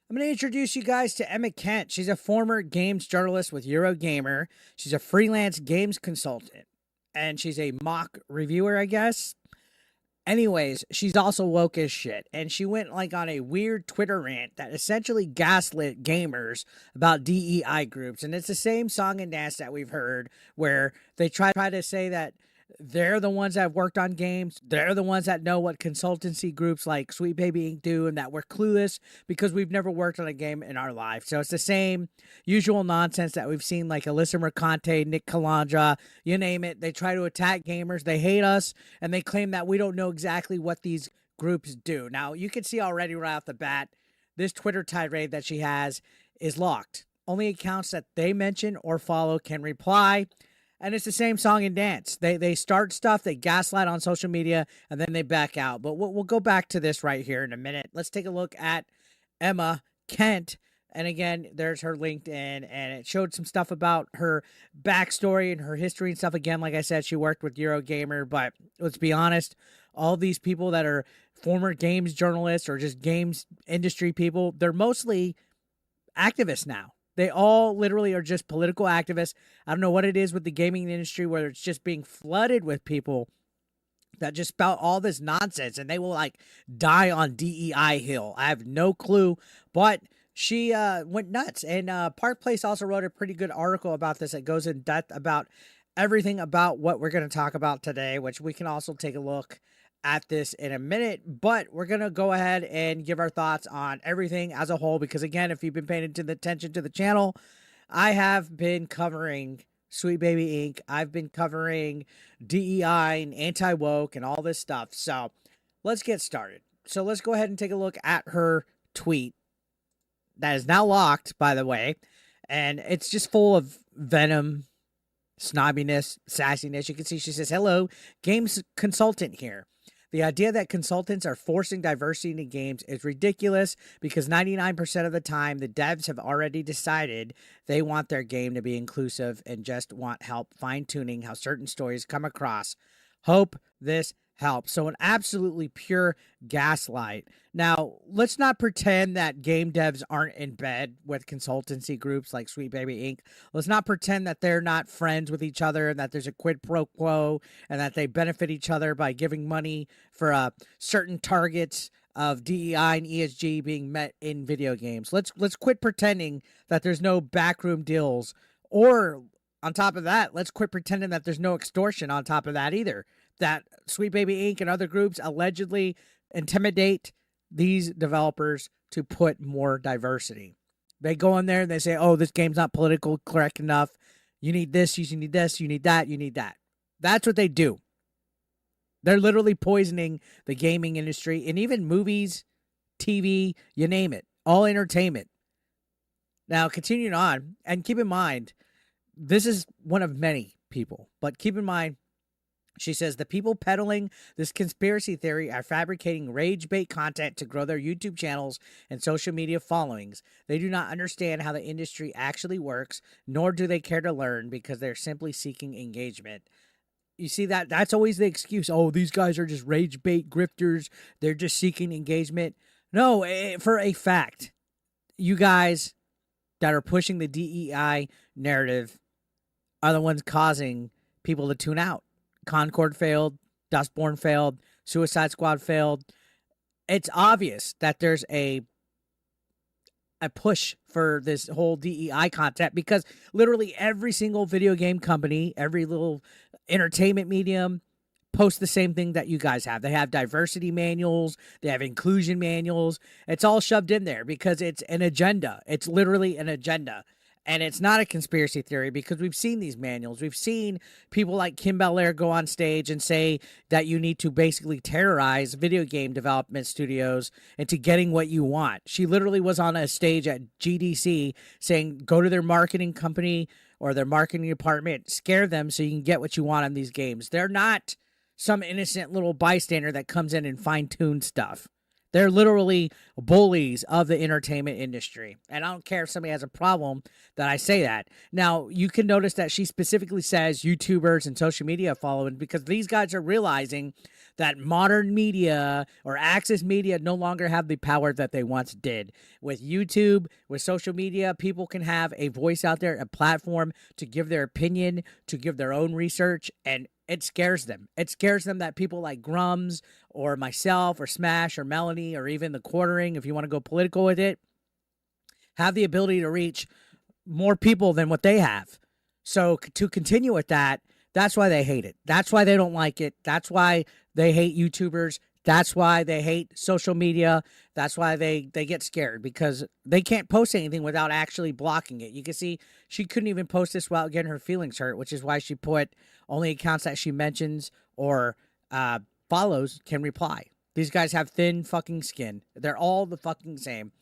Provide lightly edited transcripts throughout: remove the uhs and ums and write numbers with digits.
I'm going to introduce you guys to Emma Kent. She's a former games journalist with Eurogamer. She's a freelance games consultant, and she's a mock reviewer, I guess. Anyways, she's also woke as shit, and she went like on a weird Twitter rant that essentially gaslit gamers about DEI groups, and it's the same song and dance that we've heard where they try to say that they're the ones that have worked on games. They're the ones that know what consultancy groups like Sweet Baby Inc. do, and that we're clueless because we've never worked on a game in our life. So it's the same usual nonsense that we've seen, like Alyssa Mercante, Nick Calandra, you name it. They try to attack gamers. They hate us, and they claim that we don't know exactly what these groups do. Now, you can see already right off the bat, this Twitter tirade that she has is locked. Only accounts that they mention or follow can reply. And it's the same song and dance. They start stuff, they gaslight on social media, and then they back out. But we'll go back to this right here in a minute. Let's take a look at Emma Kent. And again, there's her LinkedIn, and it showed some stuff about her backstory and her history and stuff. Again, like I said, she worked with Eurogamer, but let's be honest, all these people that are former games journalists or just games industry people, they're mostly activists now. They all literally are just political activists. I don't know what it is with the gaming industry, whether it's just being flooded with people that just spout all this nonsense and they will like die on DEI Hill. I have no clue, but she went nuts. And Park Place also wrote a pretty good article about this that goes in depth about everything about what we're going to talk about today, which we can also take a look at this in a minute, but we're going to go ahead and give our thoughts on everything as a whole, because again, if you've been paying attention to the channel, I have been covering Sweet Baby Inc. I've been covering DEI and anti-woke and all this stuff. So let's get started. So let's go ahead and take a look at her tweet that is now locked, by the way, and it's just full of venom, snobbiness, sassiness. You can see she says, "Hello, games consultant here. The idea that consultants are forcing diversity into games is ridiculous because 99% of the time, the devs have already decided they want their game to be inclusive and just want help fine-tuning how certain stories come across. Hope this helps." So an absolutely pure gaslight. Now, let's not pretend that game devs aren't in bed with consultancy groups like Sweet Baby Inc. Let's not pretend that they're not friends with each other and that there's a quid pro quo and that they benefit each other by giving money for certain targets of DEI and ESG being met in video games. Let's quit pretending that there's no backroom deals, or on top of that, let's quit pretending that there's no extortion on top of that either. That Sweet Baby Inc. and other groups allegedly intimidate these developers to put more diversity. They go in there and they say, "Oh, this game's not political correct enough. You need this, you need this, you need that, you need that." That's what they do. They're literally poisoning the gaming industry and even movies, TV, you name it, all entertainment. Now, continuing on, and keep in mind, this is one of many people, but keep in mind, she says, "The people peddling this conspiracy theory are fabricating rage bait content to grow their YouTube channels and social media followings. They do not understand how the industry actually works, nor do they care to learn because they're simply seeking engagement." You see that's always the excuse. "Oh, these guys are just rage bait grifters. They're just seeking engagement." No, for a fact, you guys that are pushing the DEI narrative are the ones causing people to tune out. Concord failed, Dustborn failed, Suicide Squad failed. It's obvious that there's a push for this whole DEI content because literally every single video game company, every little entertainment medium posts the same thing that you guys have. They have diversity manuals, they have inclusion manuals. It's all shoved in there because it's an agenda. It's literally an agenda. And it's not a conspiracy theory because we've seen these manuals. We've seen people like Belair go on stage and say that you need to basically terrorize video game development studios into getting what you want. She literally was on a stage at GDC saying, go to their marketing company or their marketing department, scare them so you can get what you want on these games. They're not some innocent little bystander that comes in and fine-tunes stuff. They're literally bullies of the entertainment industry. And I don't care if somebody has a problem that I say that. Now, you can notice that she specifically says YouTubers and social media following, because these guys are realizing that modern media or access media no longer have the power that they once did. With YouTube, with social media, people can have a voice out there, a platform to give their opinion, to give their own research, and it scares them. It scares them that people like Grums or myself or Smash or Melanie or even the Quartering, if you want to go political with it, have the ability to reach more people than what they have. So to continue with that, that's why they hate it. That's why they don't like it. That's why they hate YouTubers. That's why they hate social media. That's why they get scared, because they can't post anything without actually blocking it. You can see she couldn't even post this without getting her feelings hurt, which is why she put only accounts that she mentions or follows can reply. These guys have thin fucking skin. They're all the fucking same.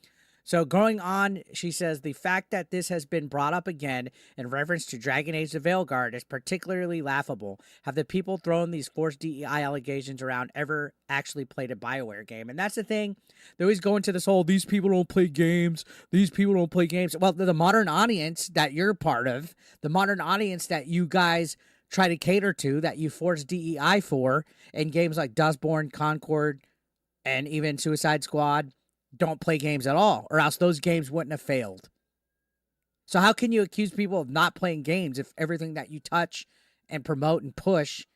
So going on, she says, the fact that this has been brought up again in reference to Dragon Age the Veilguard is particularly laughable. Have the people throwing these forced DEI allegations around ever actually played a BioWare game? And that's the thing. They always go into this whole, these people don't play games. These people don't play games. Well, the modern audience that you're part of, the modern audience that you guys try to cater to, that you force DEI for in games like Dustborn, Concord, and even Suicide Squad, don't play games at all, or else those games wouldn't have failed. So how can you accuse people of not playing games if everything that you touch and promote and push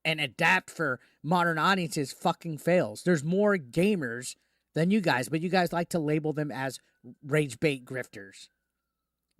and adapt for modern audiences fucking fails? There's more gamers than you guys, but you guys like to label them as rage bait grifters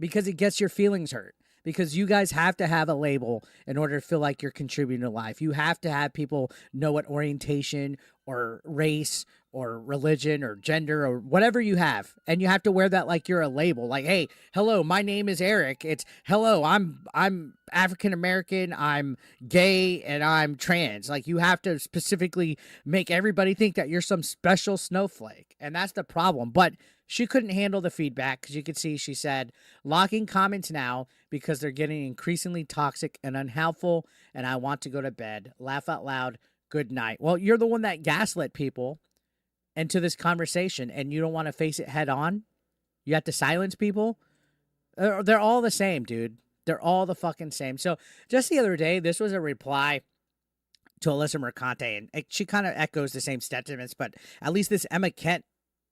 because it gets your feelings hurt. Because you guys have to have a label in order to feel like you're contributing to life. You have to have people know what orientation or race or religion or gender or whatever you have. And you have to wear that like you're a label. Like, hey, hello, my name is Eric. It's, hello, I'm African-American, I'm gay, and I'm trans. Like, you have to specifically make everybody think that you're some special snowflake. And that's the problem. But she couldn't handle the feedback, because you could see she said, locking comments now because they're getting increasingly toxic and unhelpful, and I want to go to bed. Laugh out loud. Good night. Well, you're the one that gaslit people into this conversation, and you don't want to face it head on. You have to silence people. They're all the same, dude. They're all the fucking same. So just the other day, this was a reply to Alyssa Mercante, and she kind of echoes the same sentiments, but at least this Emma Kent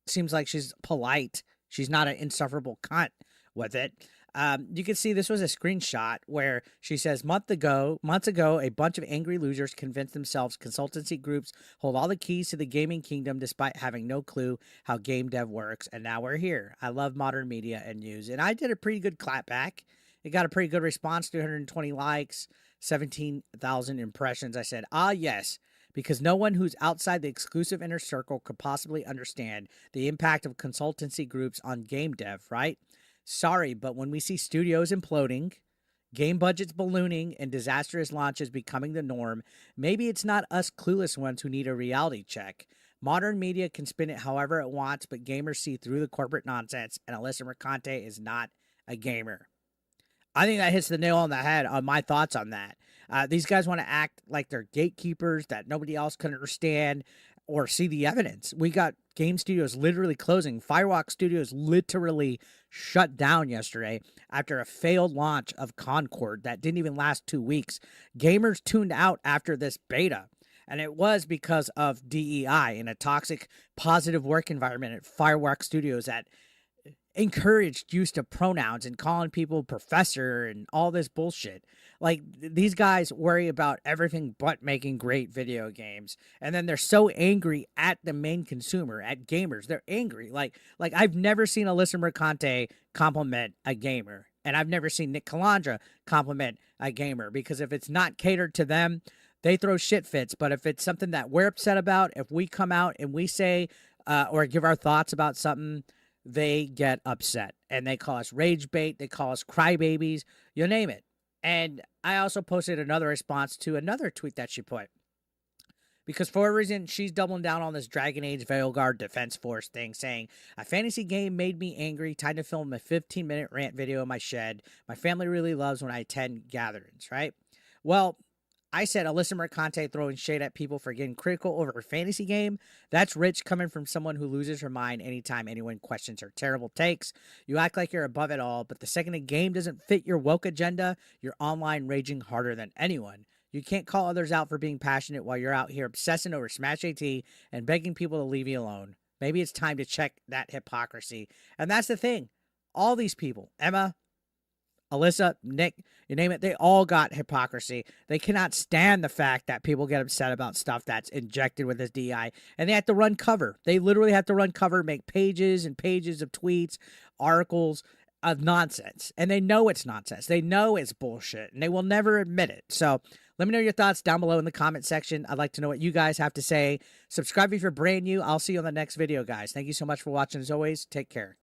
seems like she's polite. She's not an insufferable cunt with it. You can see this was a screenshot where she says, months ago, a bunch of angry losers convinced themselves consultancy groups hold all the keys to the gaming kingdom despite having no clue how game dev works. And now we're here. I love modern media and news. And I did a pretty good clapback. It got a pretty good response, 220 likes, 17,000 impressions. I said, yes, because no one who's outside the exclusive inner circle could possibly understand the impact of consultancy groups on game dev, right? Sorry, but when we see studios imploding, game budgets ballooning, and disastrous launches becoming the norm, maybe it's not us clueless ones who need a reality check. Modern media can spin it however it wants, but gamers see through the corporate nonsense, and Alyssa Mercante is not a gamer. I think that hits the nail on the head on my thoughts on that. These guys want to act like they're gatekeepers that nobody else can understand or see the evidence. We got game studios literally closing. Firewalk Studios literally shut down yesterday after a failed launch of Concord that didn't even last 2 weeks. Gamers tuned out after this beta, and it was because of DEI and a toxic, positive work environment at Firewalk Studios that encouraged use of pronouns and calling people professor and all this bullshit. Like, these guys worry about everything but making great video games. And then they're so angry at the main consumer, at gamers. They're angry. Like I've never seen Alyssa Mercante compliment a gamer. And I've never seen Nick Calandra compliment a gamer, because if it's not catered to them, they throw shit fits. But if it's something that we're upset about, if we come out and we say or give our thoughts about something, they get upset and they call us rage bait. They call us crybabies, you name it. And I also posted another response to another tweet that she put, because for a reason, she's doubling down on this Dragon Age Veilguard Defense Force thing, saying, a fantasy game made me angry. Time to film a 15-minute rant video in my shed. My family really loves when I attend gatherings, right? Well, I said Alyssa Mercante throwing shade at people for getting critical over her fantasy game. That's rich coming from someone who loses her mind anytime anyone questions her terrible takes. You act like you're above it all, but the second a game doesn't fit your woke agenda, you're online raging harder than anyone. You can't call others out for being passionate while you're out here obsessing over Smash AT and begging people to leave you alone. Maybe it's time to check that hypocrisy. And that's the thing. All these people, Emma, Alyssa, Nick, you name it, they all got hypocrisy. They cannot stand the fact that people get upset about stuff that's injected with this DEI, and they have to run cover. They literally have to run cover, make pages and pages of tweets, articles of nonsense, and they know it's nonsense. They know it's bullshit, and they will never admit it. So let me know your thoughts down below in the comment section. I'd like to know what you guys have to say. Subscribe if you're brand new. I'll see you on the next video, guys. Thank you so much for watching. As always, take care.